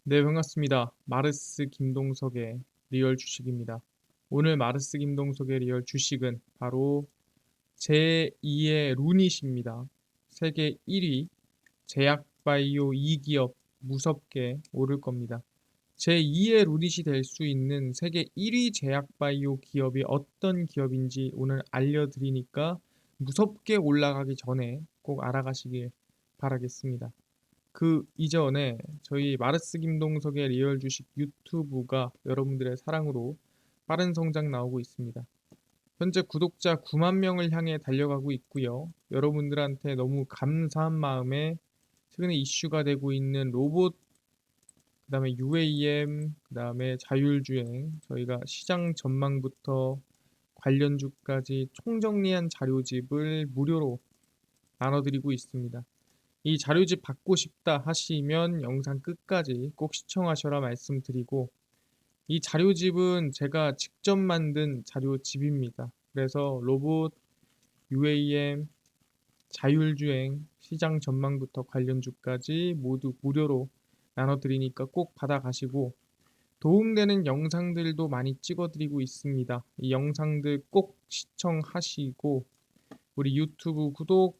네, 반갑습니다. 마르스 김동석의 리얼 주식입니다. 오늘 마르스 김동석의 리얼 주식은 바로 제2의 루닛입니다. 세계 1위 제약바이오 2기업 무섭게 오를 겁니다. 제2의 루닛이 될 수 있는 세계 1위 제약바이오 기업이 어떤 기업인지 오늘 알려드리니까 무섭게 올라가기 전에 꼭 알아가시길 바라겠습니다. 그 이전에 저희 마르스 김동석의 리얼 주식 유튜브가 여러분들의 사랑으로 빠른 성장 나오고 있습니다. 현재 구독자 9만 명을 향해 달려가고 있고요. 여러분들한테 너무 감사한 마음에 최근에 이슈가 되고 있는 로봇, 그다음에 UAM, 그다음에 자율주행, 저희가 시장 전망부터 관련주까지 총정리한 자료집을 무료로 나눠드리고 있습니다. 이 자료집 받고 싶다 하시면 영상 끝까지 꼭 시청하셔라 말씀드리고, 이 자료집은 제가 직접 만든 자료집입니다. 그래서 로봇, UAM, 자율주행, 시장 전망부터 관련주까지 모두 무료로 나눠드리니까 꼭 받아가시고, 도움되는 영상들도 많이 찍어드리고 있습니다. 이 영상들 꼭 시청하시고 우리 유튜브 구독,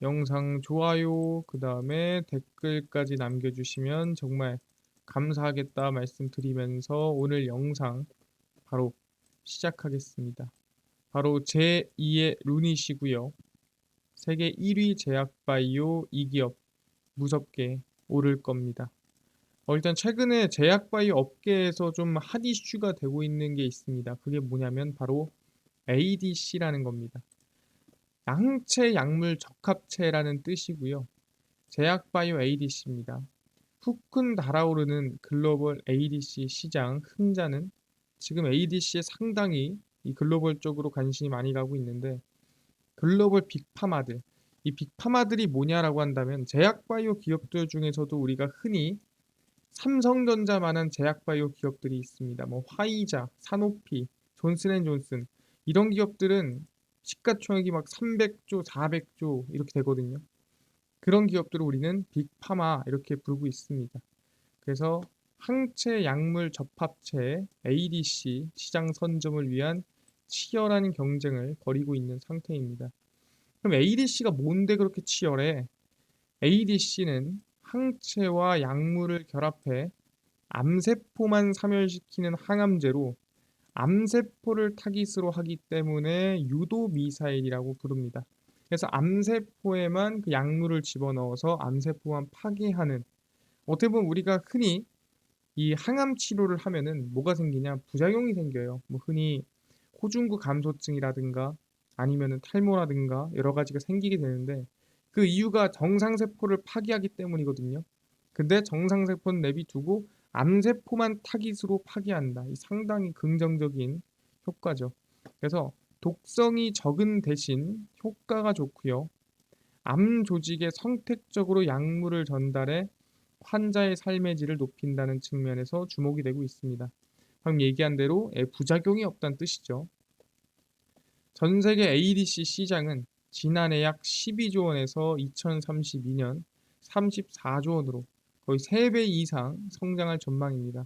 영상 좋아요, 그 다음에 댓글까지 남겨주시면 정말 감사하겠다 말씀드리면서 오늘 영상 바로 시작하겠습니다. 바로 제2의 루닛이고요. 세계 1위 제약바이오 2기업 무섭게 오를 겁니다. 일단 최근에 제약바이오 업계에서 좀 핫 이슈가 되고 있는 게 있습니다. 그게 뭐냐면 바로 ADC라는 겁니다. 항체 약물 적합체라는 뜻이고요. 제약바이오 ADC입니다. 후끈 달아오르는 글로벌 ADC 시장 흥자는 지금 ADC에 상당히 이 글로벌적으로 관심이 많이 가고 있는데, 글로벌 빅파마들, 이 빅파마들이 뭐냐라고 한다면 제약바이오 기업들 중에서도 우리가 흔히 삼성전자만한 제약바이오 기업들이 있습니다. 뭐 화이자, 사노피, 존슨앤존슨, 이런 기업들은 시가총액이 막 300조, 400조 이렇게 되거든요. 그런 기업들을 우리는 빅파마 이렇게 부르고 있습니다. 그래서 항체 약물 접합체 ADC 시장 선점을 위한 치열한 경쟁을 벌이고 있는 상태입니다. 그럼 ADC가 뭔데 그렇게 치열해? ADC는 항체와 약물을 결합해 암세포만 사멸시키는 항암제로 암세포를 타깃으로 하기 때문에 유도 미사일이라고 부릅니다. 그래서 암세포에만 그 약물을 집어넣어서 암세포만 파괴하는, 어떻게 보면 우리가 흔히 이 항암 치료를 하면은 뭐가 생기냐? 부작용이 생겨요. 뭐 흔히 호중구 감소증이라든가 아니면은 탈모라든가 여러 가지가 생기게 되는데, 그 이유가 정상세포를 파괴하기 때문이거든요. 근데 정상세포는 내비두고 암세포만 타깃으로 파괴한다. 이 상당히 긍정적인 효과죠. 그래서 독성이 적은 대신 효과가 좋고요. 암 조직에 선택적으로 약물을 전달해 환자의 삶의 질을 높인다는 측면에서 주목이 되고 있습니다. 방금 얘기한 대로 부작용이 없다는 뜻이죠. 전 세계 ADC 시장은 지난해 약 12조 원에서 2032년 34조 원으로 거의 3배 이상 성장할 전망입니다.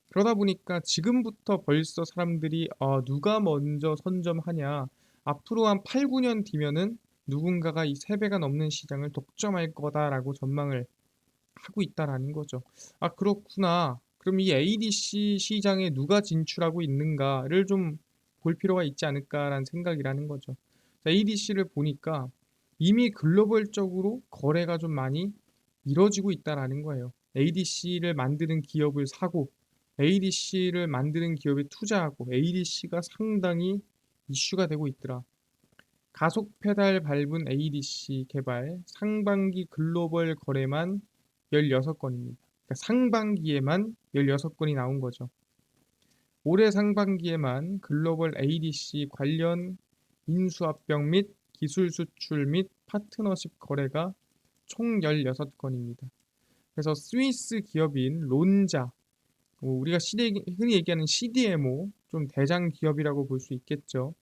그러다 보니까 지금부터 벌써 사람들이 누가 먼저 선점하냐, 앞으로 한 8, 9년 뒤면은 누군가가 이 3배가 넘는 시장을 독점할 거다라고 전망을 하고 있다라는 거죠. 아, 그렇구나. 그럼 이 ADC 시장에 누가 진출하고 있는가를 좀 볼 필요가 있지 않을까라는 생각이라는 거죠. ADC를 보니까 이미 글로벌적으로 거래가 좀 많이 이뤄지고 있다라는 거예요. ADC를 만드는 기업을 사고 ADC를 만드는 기업에 투자하고 ADC가 상당히 이슈가 되고 있더라. 가속 페달 밟은 ADC 개발 상반기 글로벌 거래만 16건입니다. 그러니까 상반기에만 16건이 나온 거죠. 올해 상반기에만 글로벌 ADC 관련 인수합병 및 기술 수출 및 파트너십 거래가 총 16건입니다. 그래서 스위스 기업인 론자, 우리가 흔히 얘기하는 CDMO, 좀 대장 기업이라고 볼 수 있겠죠.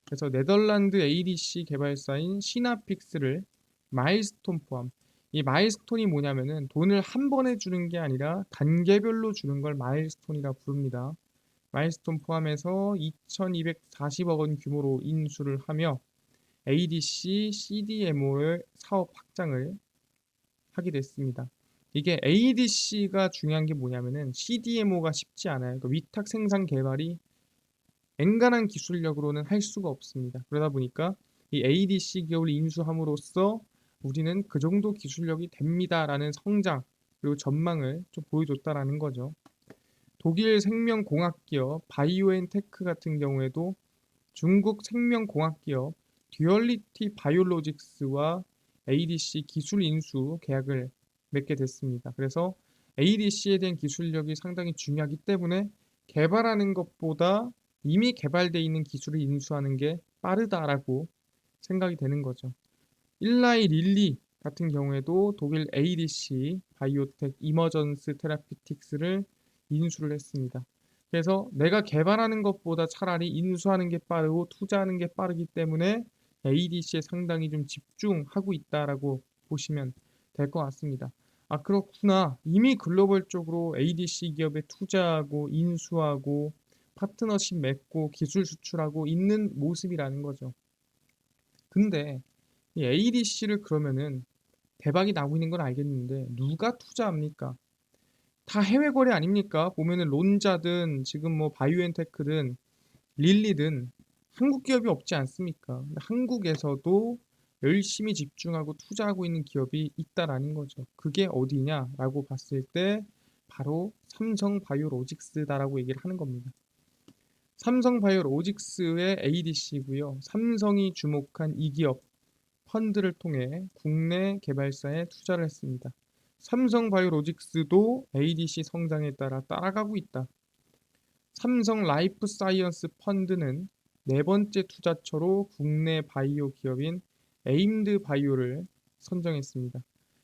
그래서 네덜란드 ADC 개발사인 시나픽스를 마일스톤 포함 이 마일스톤이 뭐냐면은 돈을 한 번에 주는 게 아니라 단계별로 주는 걸 마일스톤이라 부릅니다. 마일스톤 포함해서 2,240억 원 규모로 인수를 하며 ADC, CDMO의 사업 확장을 하게 됐습니다. 이게 ADC가 중요한 게 뭐냐면은 CDMO가 쉽지 않아요. 그러니까 위탁 생산 개발이 엔간한 기술력으로는 할 수가 없습니다. 그러다 보니까 이 ADC 기업을 인수함으로써 우리는 그 정도 기술력이 됩니다라는 성장 그리고 전망을 좀 보여줬다라는 거죠. 독일 생명공학 기업 바이오엔테크 같은 경우에도 중국 생명공학 기업 듀얼리티 바이오로직스와 ADC 기술 인수 계약을 맺게 됐습니다. 그래서 ADC에 대한 기술력이 상당히 중요하기 때문에 개발하는 것보다 이미 개발되어 있는 기술을 인수하는 게 빠르다라고 생각이 되는 거죠. 일라이 릴리 같은 경우에도 독일 ADC 바이오텍 이머전스 테라피틱스를 인수를 했습니다. 그래서 내가 개발하는 것보다 차라리 인수하는 게 빠르고 투자하는 게 빠르기 때문에 ADC에 상당히 좀 집중하고 있다라고 보시면 될 것 같습니다. 아, 그렇구나. 이미 글로벌적으로 ADC 기업에 투자하고 인수하고 파트너십 맺고 기술 수출하고 있는 모습이라는 거죠. 근데 이 ADC를 그러면은 대박이 나고 있는 건 알겠는데 누가 투자합니까? 다 해외 거래 아닙니까? 보면은 론자든 지금 뭐 바이오엔테크든 릴리든 한국 기업이 없지 않습니까? 근데 한국에서도 열심히 집중하고 투자하고 있는 기업이 있다라는 거죠. 그게 어디냐라고 봤을 때 바로 삼성바이오로직스다라고 얘기를 하는 겁니다. 삼성바이오로직스의 ADC고요. 삼성이 주목한 이 기업 펀드를 통해 국내 개발사에 투자를 했습니다. 삼성바이오로직스도 ADC 성장에 따라 따라가고 있다. 삼성 라이프 사이언스 펀드는 네 번째 투자처로 국내 바이오 기업인 에임드 바이오를 선정했습니다.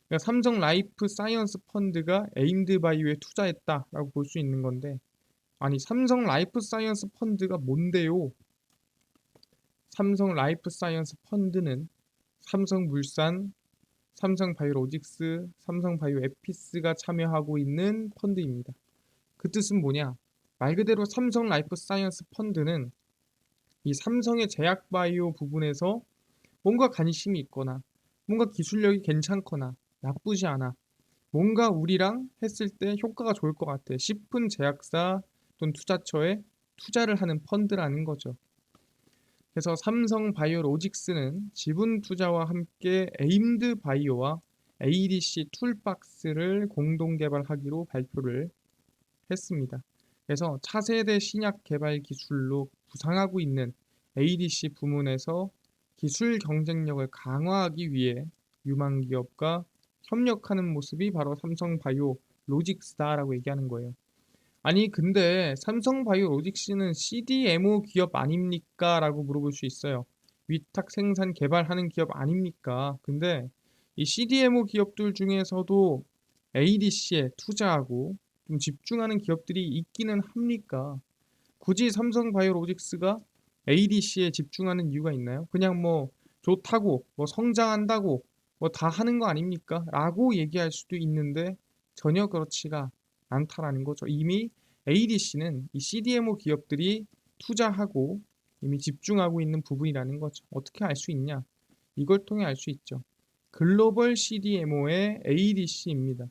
그러니까 삼성 라이프 사이언스 펀드가 에임드 바이오에 투자했다라고 볼 수 있는 건데, 아니 삼성 라이프 사이언스 펀드가 뭔데요? 삼성 라이프 사이언스 펀드는 삼성물산, 삼성바이오로직스, 삼성바이오에피스가 참여하고 있는 펀드입니다. 그 뜻은 뭐냐? 말 그대로 삼성 라이프 사이언스 펀드는 이 삼성의 제약바이오 부분에서 뭔가 관심이 있거나 뭔가 기술력이 괜찮거나 나쁘지 않아. 뭔가 우리랑 했을 때 효과가 좋을 것 같아 싶은 제약사 또는 투자처에 투자를 하는 펀드라는 거죠. 그래서 삼성 바이오로직스는 지분 투자와 함께 에임드 바이오와 ADC 툴박스를 공동 개발하기로 발표를 했습니다. 그래서 차세대 신약 개발 기술로 부상하고 있는 ADC 부문에서 기술 경쟁력을 강화하기 위해 유망 기업과 협력하는 모습이 바로 삼성 바이오 로직스다라고 얘기하는 거예요. 아니 근데 삼성바이오로직스는 CDMO 기업 아닙니까? 라고 물어볼 수 있어요. 위탁 생산 개발하는 기업 아닙니까? 근데 이 CDMO 기업들 중에서도 ADC에 투자하고 좀 집중하는 기업들이 있기는 합니까? 굳이 삼성바이오로직스가 ADC에 집중하는 이유가 있나요? 그냥 뭐 좋다고 뭐 성장한다고 뭐 다 하는 거 아닙니까? 라고 얘기할 수도 있는데 전혀 그렇지가 않다라는 거죠. 이미 ADC는 이 CDMO 기업들이 투자하고 이미 집중하고 있는 부분이라는 거죠. 어떻게 알 수 있냐? 이걸 통해 알 수 있죠. 글로벌 CDMO의 ADC입니다.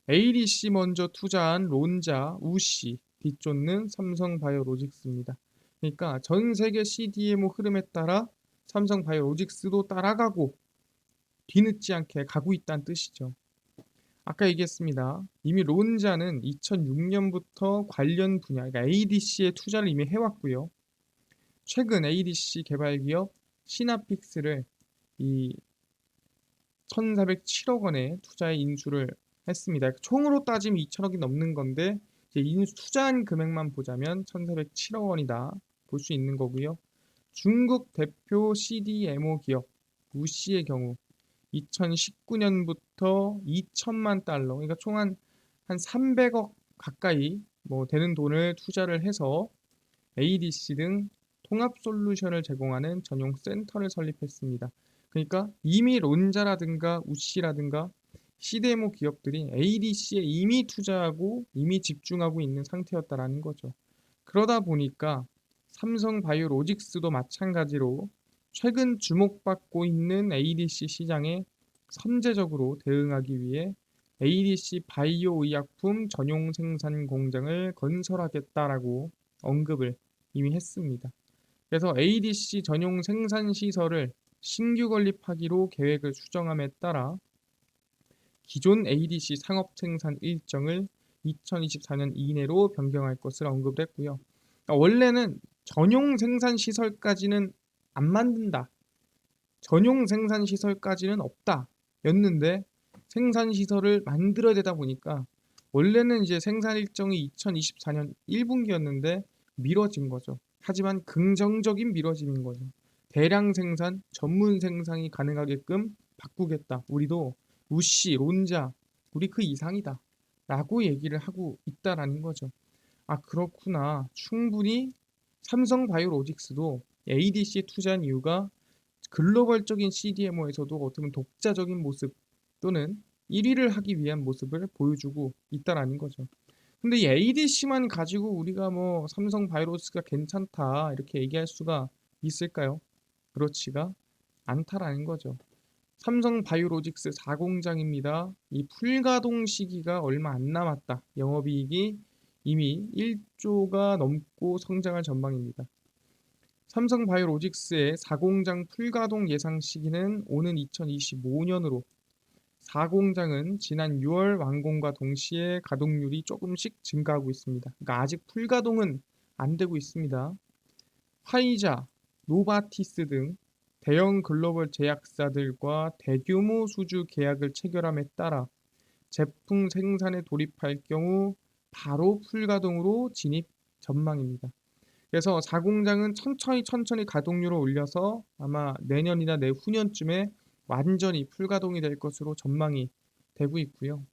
ADC 먼저 투자한 론자, 우씨, 뒤쫓는 삼성바이오로직스입니다. 그러니까 전 세계 CDMO 흐름에 따라 삼성바이오로직스도 따라가고 뒤늦지 않게 가고 있다는 뜻이죠. 아까 얘기했습니다. 이미 론자는 2006년부터 관련 분야, 그러니까 ADC에 투자를 이미 해왔고요. 최근 ADC 개발 기업 시나픽스를 이 1,407억 원의 투자에 인수를 했습니다. 총으로 따지면 2천억이 넘는 건데 이제 인수 투자한 금액만 보자면 1,407억 원이다 볼 수 있는 거고요. 중국 대표 CDMO 기업 우씨의 경우 2019년부터 2천만 달러, 그러니까 총 한 300억 가까이 뭐 되는 돈을 투자를 해서 ADC 등 통합 솔루션을 제공하는 전용 센터를 설립했습니다. 그러니까 이미 론자라든가 우씨라든가 CDMO 기업들이 ADC에 이미 투자하고 이미 집중하고 있는 상태였다라는 거죠. 그러다 보니까 삼성바이오로직스도 마찬가지로 최근 주목받고 있는 ADC 시장에 선제적으로 대응하기 위해 ADC 바이오 의약품 전용 생산 공장을 건설하겠다라고 언급을 이미 했습니다. 그래서 ADC 전용 생산 시설을 신규 건립하기로 계획을 수정함에 따라 기존 ADC 상업 생산 일정을 2024년 이내로 변경할 것을 언급을 했고요. 원래는 전용 생산 시설까지는 안 만든다. 전용 생산 시설까지는 없다. 였는데 생산 시설을 만들어야 되다 보니까 원래는 이제 생산 일정이 2024년 1분기였는데 미뤄진 거죠. 하지만 긍정적인 미뤄짐인 거죠. 대량 생산, 전문 생산이 가능하게끔 바꾸겠다. 우리도 우씨, 론자, 우리 그 이상이다. 라고 얘기를 하고 있다라는 거죠. 아, 그렇구나. 충분히 삼성바이오로직스도 ADC에 투자한 이유가 글로벌적인 CDMO에서도 어떻게 보면 독자적인 모습 또는 1위를 하기 위한 모습을 보여주고 있다라는 거죠. 근데 이 ADC만 가지고 우리가 뭐 삼성바이오로직스가 괜찮다 이렇게 얘기할 수가 있을까요? 그렇지가 않다라는 거죠. 삼성바이오로직스 4공장입니다. 이 풀가동 시기가 얼마 안 남았다. 영업이익이 이미 1조가 넘고 성장할 전망입니다. 삼성바이오로직스의 4공장 풀가동 예상 시기는 오는 2025년으로 4공장은 지난 6월 완공과 동시에 가동률이 조금씩 증가하고 있습니다. 그러니까 아직 풀가동은 안 되고 있습니다. 화이자, 노바티스 등 대형 글로벌 제약사들과 대규모 수주 계약을 체결함에 따라 제품 생산에 돌입할 경우 바로 풀가동으로 진입 전망입니다. 그래서 4공장은 천천히 가동률을 올려서 아마 내년이나 내후년쯤에 완전히 풀가동이 될 것으로 전망이 되고 있고요.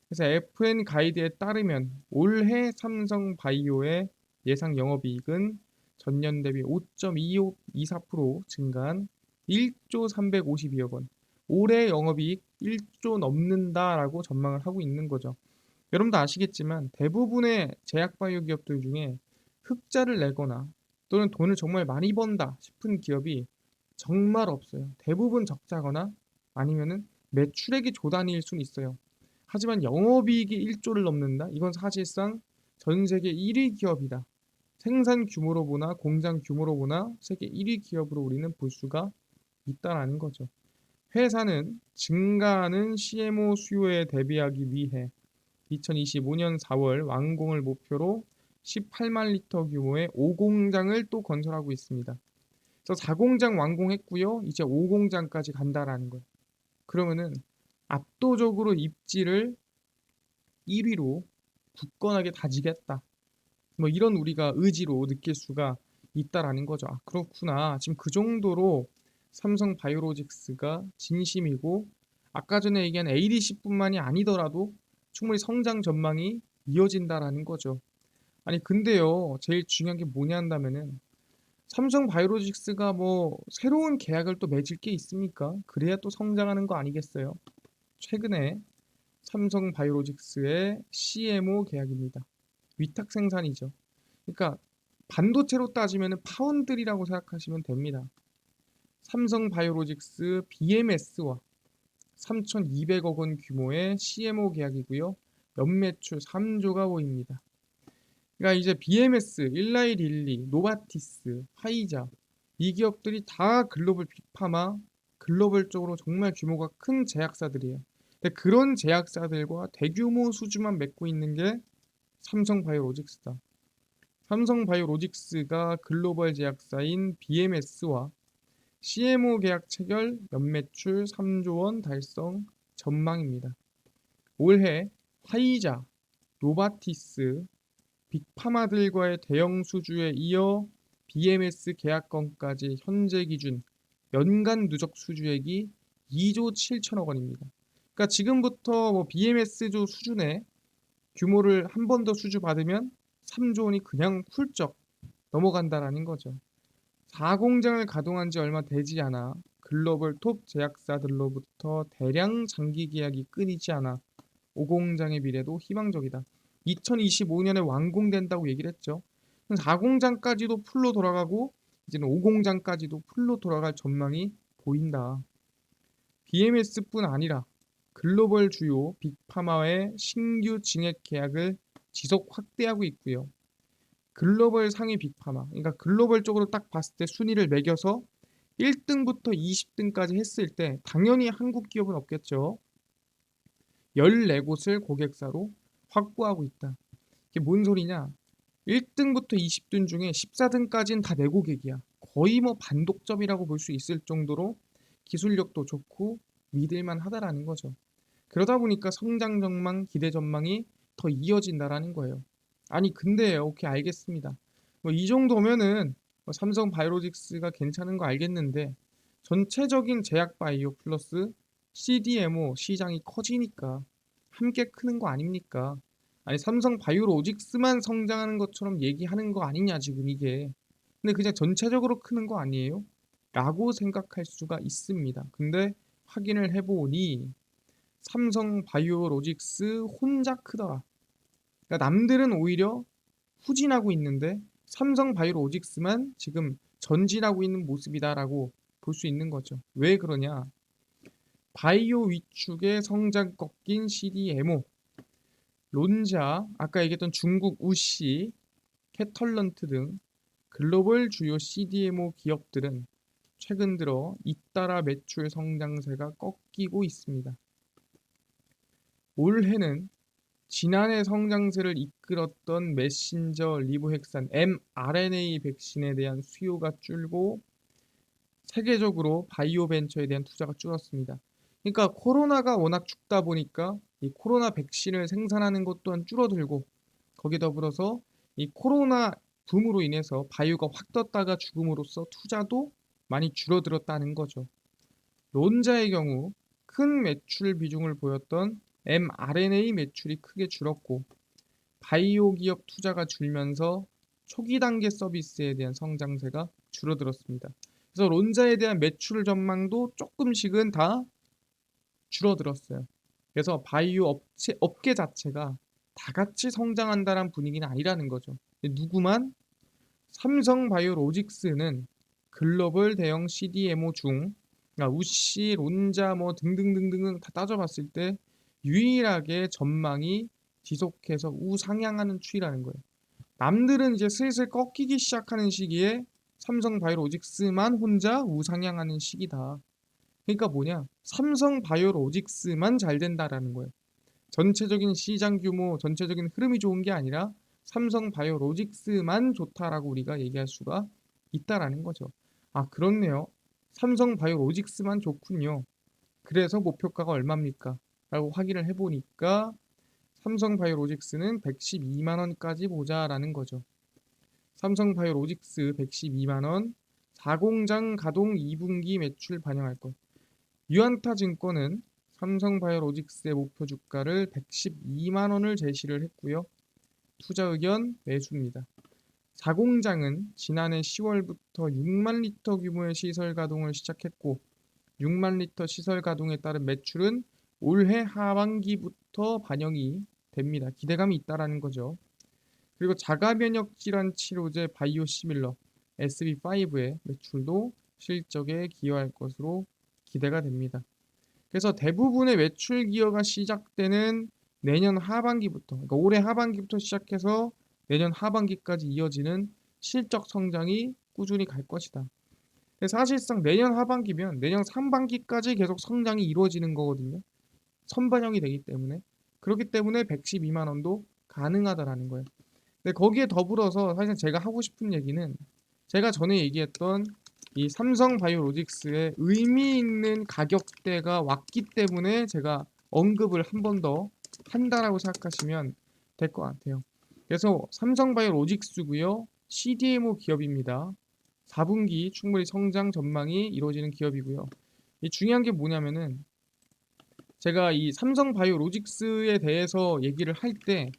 그래서 FN 가이드에 따르면 올해 삼성바이오의 예상 영업이익은 전년 대비 5.24% 증가한 1조 352억 원. 올해 영업이익 1조 넘는다라고 전망을 하고 있는 거죠. 여러분도 아시겠지만 대부분의 제약바이오 기업들 중에 흑자를 내거나 또는 돈을 정말 많이 번다 싶은 기업이 정말 없어요. 대부분 적자거나 아니면은 매출액이 조 단위일 수는 있어요. 하지만 영업이익이 1조를 넘는다? 이건 사실상 전 세계 1위 기업이다. 생산 규모로 보나 공장 규모로 보나 세계 1위 기업으로 우리는 볼 수가 있다라는 거죠. 회사는 증가하는 CMO 수요에 대비하기 위해 2025년 4월 완공을 목표로 18만 리터 규모의 5공장을 또 건설하고 있습니다. 그래서 4공장 완공했고요. 이제 5공장까지 간다라는 거예요. 그러면은 압도적으로 입지를 1위로 굳건하게 다지겠다. 뭐 이런 우리가 의지로 느낄 수가 있다라는 거죠. 아, 그렇구나. 지금 그 정도로 삼성바이오로직스가 진심이고 아까 전에 얘기한 ADC뿐만이 아니더라도 충분히 성장 전망이 이어진다라는 거죠. 아니 근데요. 제일 중요한 게 뭐냐 한다면은 삼성바이오로직스가 뭐 새로운 계약을 또 맺을 게 있습니까? 그래야 또 성장하는 거 아니겠어요? 최근에 삼성바이오로직스의 CMO 계약입니다. 위탁 생산이죠. 그러니까 반도체로 따지면 파운드리라고 생각하시면 됩니다. 삼성바이오로직스 BMS와 3,200억 원 규모의 CMO 계약이고요. 연매출 3조가 보입니다. 그러니까 이제 BMS, 일라이 릴리, 노바티스, 화이자 이 기업들이 다 글로벌 빅파마, 글로벌적으로 정말 규모가 큰 제약사들이에요. 근데 그런 제약사들과 대규모 수주만 맺고 있는 게 삼성바이오로직스다. 삼성바이오로직스가 글로벌 제약사인 BMS와 CMO 계약 체결 연매출 3조 원 달성 전망입니다. 올해 화이자, 노바티스, 빅파마들과의 대형 수주에 이어 BMS 계약건까지 현재 기준 연간 누적 수주액이 2조 7천억 원입니다. 그러니까 지금부터 뭐 BMS조 수준의 규모를 한 번 더 수주 받으면 3조 원이 그냥 훌쩍 넘어간다라는 거죠. 4공장을 가동한 지 얼마 되지 않아 글로벌 톱 제약사들로부터 대량 장기 계약이 끊이지 않아 오공장의 미래도 희망적이다. 2025년에 완공된다고 얘기를 했죠. 4공장까지도 풀로 돌아가고 이제는 5공장까지도 풀로 돌아갈 전망이 보인다. BMS뿐 아니라 글로벌 주요 빅파마의 신규 증액 계약을 지속 확대하고 있고요. 글로벌 상위 빅파마, 그러니까 글로벌적으로 딱 봤을 때 순위를 매겨서 1등부터 20등까지 했을 때 당연히 한국 기업은 없겠죠. 14곳을 고객사로 확보하고 있다. 이게 뭔 소리냐? 1등부터 20등 중에 14등까지는 다 내 고객이야. 거의 뭐 반독점이라고 볼 수 있을 정도로 기술력도 좋고 믿을만 하다라는 거죠. 그러다 보니까 성장 전망, 기대 전망이 더 이어진다라는 거예요. 아니 근데 오케이 알겠습니다. 뭐 이 정도면은 뭐 삼성 바이오로직스가 괜찮은 거 알겠는데 전체적인 제약 바이오 플러스 CDMO 시장이 커지니까 함께 크는 거 아닙니까? 아니 삼성 바이오로직스만 성장하는 것처럼 얘기하는 거 아니냐 지금 이게. 근데 그냥 전체적으로 크는 거 아니에요? 라고 생각할 수가 있습니다. 근데 확인을 해보니 삼성 바이오로직스 혼자 크더라. 그러니까 남들은 오히려 후진하고 있는데 삼성 바이오로직스만 지금 전진하고 있는 모습이다라고 볼 수 있는 거죠. 왜 그러냐? 바이오 위축의 성장 꺾인 CDMO, 론자, 아까 얘기했던 중국 우시, 캐털런트 등 글로벌 주요 CDMO 기업들은 최근 들어 잇따라 매출 성장세가 꺾이고 있습니다. 올해는 지난해 성장세를 이끌었던 메신저 리보핵산 mRNA 백신에 대한 수요가 줄고 세계적으로 바이오 벤처에 대한 투자가 줄었습니다. 그러니까 코로나가 워낙 죽다 보니까 이 코로나 백신을 생산하는 것 또한 줄어들고 거기에 더불어서 이 코로나 붐으로 인해서 바이오가 확 떴다가 죽음으로써 투자도 많이 줄어들었다는 거죠. 론자의 경우 큰 매출 비중을 보였던 mRNA 매출이 크게 줄었고 바이오 기업 투자가 줄면서 초기 단계 서비스에 대한 성장세가 줄어들었습니다. 그래서 론자에 대한 매출 전망도 조금씩은 다 줄어들었어요. 그래서 바이오 업계 자체가 다 같이 성장한다는 분위기는 아니라는 거죠. 누구만 삼성 바이오로직스는 글로벌 대형 CDMO 중 그러니까 우시, 론자 뭐 등등등등 다 따져봤을 때 유일하게 전망이 지속해서 우상향하는 추이라는 거예요. 남들은 이제 슬슬 꺾이기 시작하는 시기에 삼성 바이오로직스만 혼자 우상향하는 시기다. 그러니까 뭐냐? 삼성 바이오로직스만 잘 된다라는 거예요. 전체적인 시장 규모, 전체적인 흐름이 좋은 게 아니라 삼성 바이오로직스만 좋다라고 우리가 얘기할 수가 있다라는 거죠. 아, 그렇네요. 삼성 바이오로직스만 좋군요. 그래서 목표가가 얼마입니까? 라고 확인을 해보니까 삼성 바이오로직스는 112만 원까지 보자라는 거죠. 삼성 바이오로직스 112만 원, 4공장 가동 2분기 매출 반영할 것. 유안타 증권은 삼성 바이오로직스의 목표 주가를 112만 원을 제시를 했고요. 투자 의견 매수입니다. 4공장은 지난해 10월부터 6만 리터 규모의 시설 가동을 시작했고 6만 리터 시설 가동에 따른 매출은 올해 하반기부터 반영이 됩니다. 기대감이 있다라는 거죠. 그리고 자가 면역 질환 치료제 바이오시밀러 SB5의 매출도 실적에 기여할 것으로 기대가 됩니다. 그래서 대부분의 매출 기여가 시작되는 내년 하반기부터, 그러니까 올해 하반기부터 시작해서 내년 하반기까지 이어지는 실적 성장이 꾸준히 갈 것이다. 사실상 내년 하반기면 내년 상반기까지 계속 성장이 이루어지는 거거든요. 선반영이 되기 때문에. 그렇기 때문에 112만 원도 가능하다라는 거예요. 근데 거기에 더불어서 사실 제가 하고 싶은 얘기는 제가 전에 얘기했던 이 삼성 바이오로직스의 의미 있는 가격대가 왔기 때문에 제가 언급을 한 번 더 한다라고 생각하시면 될 것 같아요. 그래서 삼성 바이오로직스고요. CDMO 기업입니다. 4분기 충분히 성장 전망이 이루어지는 기업이고요. 이 중요한 게 뭐냐면은 제가 이 삼성 바이오로직스에 대해서 얘기를 할 때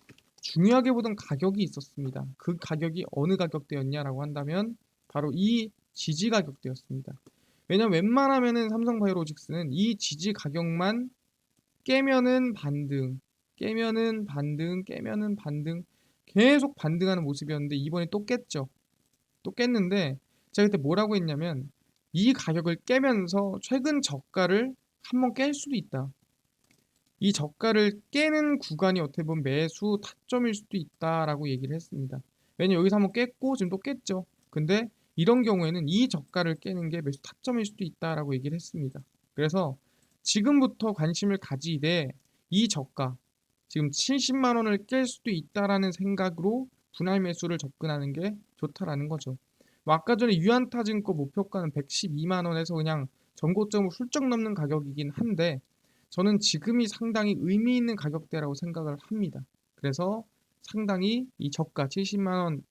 중요하게 보던 가격이 있었습니다. 그 가격이 어느 가격대였냐라고 한다면 바로 이 지지 가격대였습니다. 왜냐면 웬만하면은 삼성바이오로직스는 이 지지 가격만 깨면은 반등, 깨면은 반등, 깨면은 반등, 계속 반등하는 모습이었는데 이번에 또 깼죠. 또 깼는데 제가 그때 뭐라고 했냐면 이 가격을 깨면서 최근 저가를 한번 깰 수도 있다. 이 저가를 깨는 구간이 어떻게 보면 매수 타점일 수도 있다라고 얘기를 했습니다. 왜냐면 여기서 한번 깼고 지금 또 깼죠. 근데 이런 경우에는 이 저가를 깨는 게 매수 타점일 수도 있다라고 얘기를 했습니다. 그래서 지금부터 관심을 가지되 이 저가 지금 70만 원을 깰 수도 있다라는 생각으로 분할 매수를 접근하는 게 좋다라는 거죠. 뭐 아까 전에 유안타증권 목표가는 112만 원에서 그냥 전고점을 훌쩍 넘는 가격이긴 한데 저는 지금이 상당히 의미 있는 가격대라고 생각을 합니다. 그래서 상당히 이 저가 70만 원,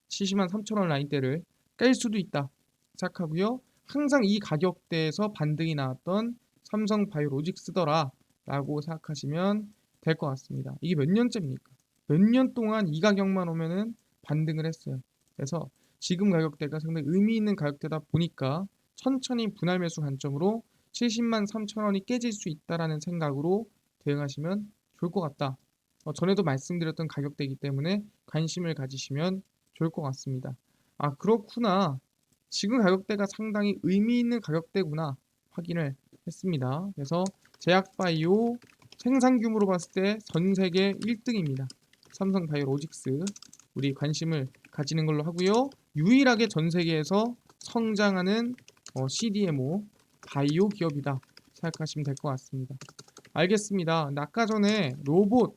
70만 3천 원 라인대를 깰 수도 있다 생각하고요. 항상 이 가격대에서 반등이 나왔던 삼성바이오로직스더라 라고 생각하시면 될 것 같습니다. 이게 몇 년째입니까? 몇 년 동안 이 가격만 오면은 반등을 했어요. 그래서 지금 가격대가 상당히 의미 있는 가격대다 보니까 천천히 분할 매수 관점으로 70만 3천 원이 깨질 수 있다라는 생각으로 대응하시면 좋을 것 같다. 전에도 말씀드렸던 가격대이기 때문에 관심을 가지시면 좋을 것 같습니다. 아, 그렇구나. 지금 가격대가 상당히 의미 있는 가격대구나 확인을 했습니다. 그래서 제약바이오 생산 규모로 봤을 때 전 세계 1등입니다. 삼성바이오로직스 우리 관심을 가지는 걸로 하고요. 유일하게 전 세계에서 성장하는 CDMO 바이오 기업이다 생각하시면 될 것 같습니다. 알겠습니다. 아까 전에 로봇,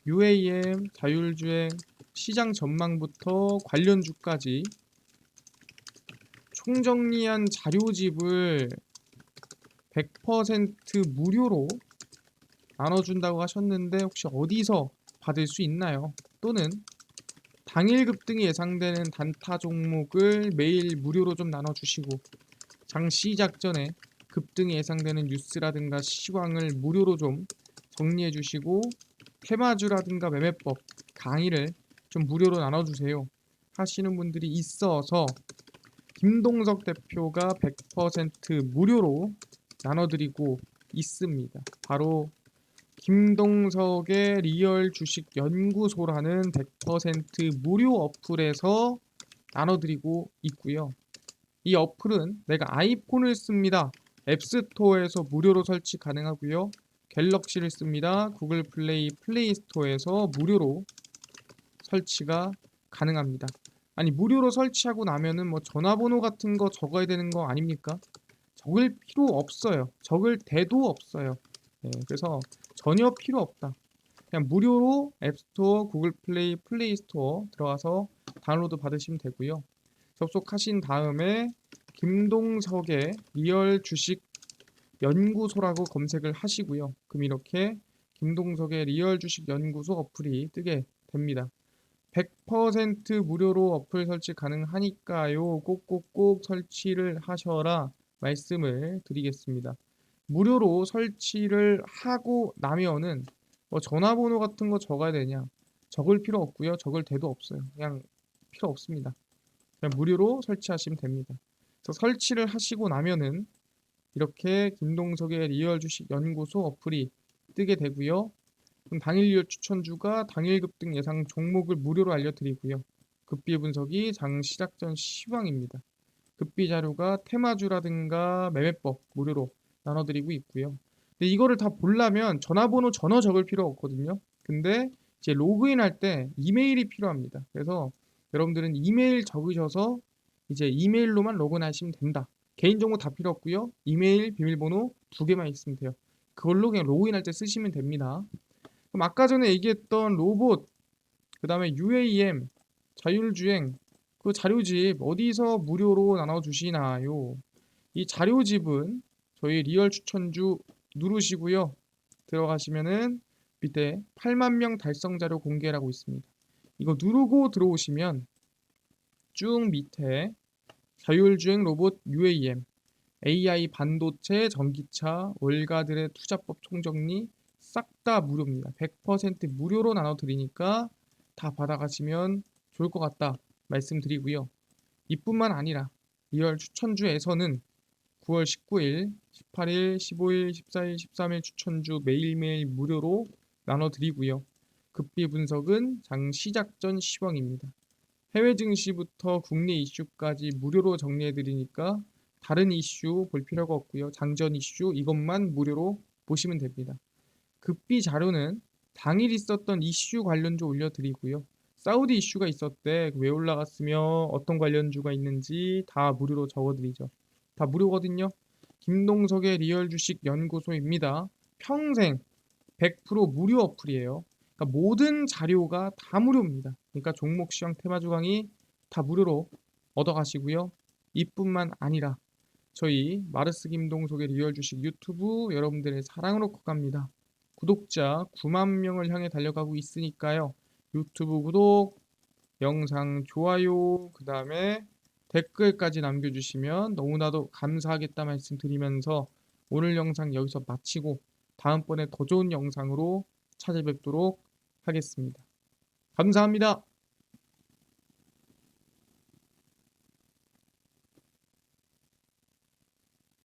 UAM, 자율주행, 시장 전망부터 관련주까지 총정리한 자료집을 100% 무료로 나눠준다고 하셨는데 혹시 어디서 받을 수 있나요? 또는 당일 급등이 예상되는 단타 종목을 매일 무료로 좀 나눠주시고 장 시작 전에 급등이 예상되는 뉴스라든가 시황을 무료로 좀 정리해 주시고 테마주라든가 매매법 강의를 좀 무료로 나눠주세요 하시는 분들이 있어서 김동석 대표가 100% 무료로 나눠드리고 있습니다. 바로 김동석의 리얼 주식 연구소라는 100% 무료 어플에서 나눠드리고 있고요. 이 어플은 내가 아이폰을 씁니다. 앱스토어에서 무료로 설치 가능하고요. 갤럭시를 씁니다. 구글 플레이, 플레이 스토어에서 무료로 설치가 가능합니다. 아니 무료로 설치하고 나면은 뭐 전화번호 같은 거 적어야 되는 거 아닙니까? 적을 필요 없어요. 적을 대도 없어요. 네, 그래서 전혀 필요 없다. 그냥 무료로 앱스토어, 구글 플레이, 플레이 스토어 들어가서 다운로드 받으시면 되고요. 접속하신 다음에 김동석의 리얼 주식 연구소라고 검색을 하시고요. 그럼 이렇게 김동석의 리얼 주식 연구소 어플이 뜨게 됩니다. 100% 무료로 어플 설치 가능하니까요. 꼭꼭꼭 설치를 하셔라 말씀을 드리겠습니다. 무료로 설치를 하고 나면은 뭐 전화번호 같은 거 적어야 되냐? 적을 필요 없고요. 적을 대도 없어요. 그냥 필요 없습니다. 그냥 무료로 설치하시면 됩니다. 그래서 설치를 하시고 나면은 이렇게 김동석의 리얼 주식 연구소 어플이 뜨게 되고요. 그럼 당일 리얼 추천주가 당일 급등 예상 종목을 무료로 알려드리고요. 급비 분석이 장 시작 전 시황입니다. 급비 자료가 테마주라든가 매매법 무료로 나눠드리고 있고요. 근데 이거를 다 보려면 전화번호 전혀 적을 필요 없거든요. 근데 이제 로그인 할 때 이메일이 필요합니다. 그래서 여러분들은 이메일 적으셔서 이제 이메일로만 로그인하시면 된다. 개인정보 다 필요 없고요. 이메일, 비밀번호 두 개만 있으면 돼요. 그걸로 그냥 로그인할 때 쓰시면 됩니다. 그럼 아까 전에 얘기했던 로봇, 그 다음에 UAM, 자율주행, 그 자료집 어디서 무료로 나눠주시나요? 이 자료집은 저희 리얼 추천주 누르시고요. 들어가시면은 밑에 8만 명 달성 자료 공개라고 있습니다. 이거 누르고 들어오시면 쭉 밑에 자율주행 로봇 UAM, AI 반도체, 전기차, 월가들의 투자법 총정리 싹 다 무료입니다. 100% 무료로 나눠드리니까 다 받아가시면 좋을 것 같다 말씀드리고요. 이뿐만 아니라 리얼 추천주에서는 9월 19일, 18일, 15일, 14일, 13일 추천주 매일매일 무료로 나눠드리고요. 급비 분석은 장 시작 전 시황입니다. 해외 증시부터 국내 이슈까지 무료로 정리해드리니까 다른 이슈 볼 필요가 없고요. 장전 이슈 이것만 무료로 보시면 됩니다. 급비 자료는 당일 있었던 이슈 관련주 올려드리고요. 사우디 이슈가 있었대. 왜 올라갔으며 어떤 관련주가 있는지 다 무료로 적어드리죠. 다 무료거든요. 김동석의 리얼 주식 연구소입니다. 평생 100% 무료 어플이에요. 그러니까 모든 자료가 다 무료입니다. 그러니까 종목 시황 테마주 강의 다 무료로 얻어가시고요. 이뿐만 아니라 저희 마르스 김동석의 리얼 주식 유튜브 여러분들의 사랑으로 커갑니다. 구독자 9만 명을 향해 달려가고 있으니까요. 유튜브 구독, 영상 좋아요, 그 다음에 댓글까지 남겨주시면 너무나도 감사하겠다 말씀드리면서 오늘 영상 여기서 마치고 다음번에 더 좋은 영상으로 찾아뵙도록 하겠습니다. 감사합니다.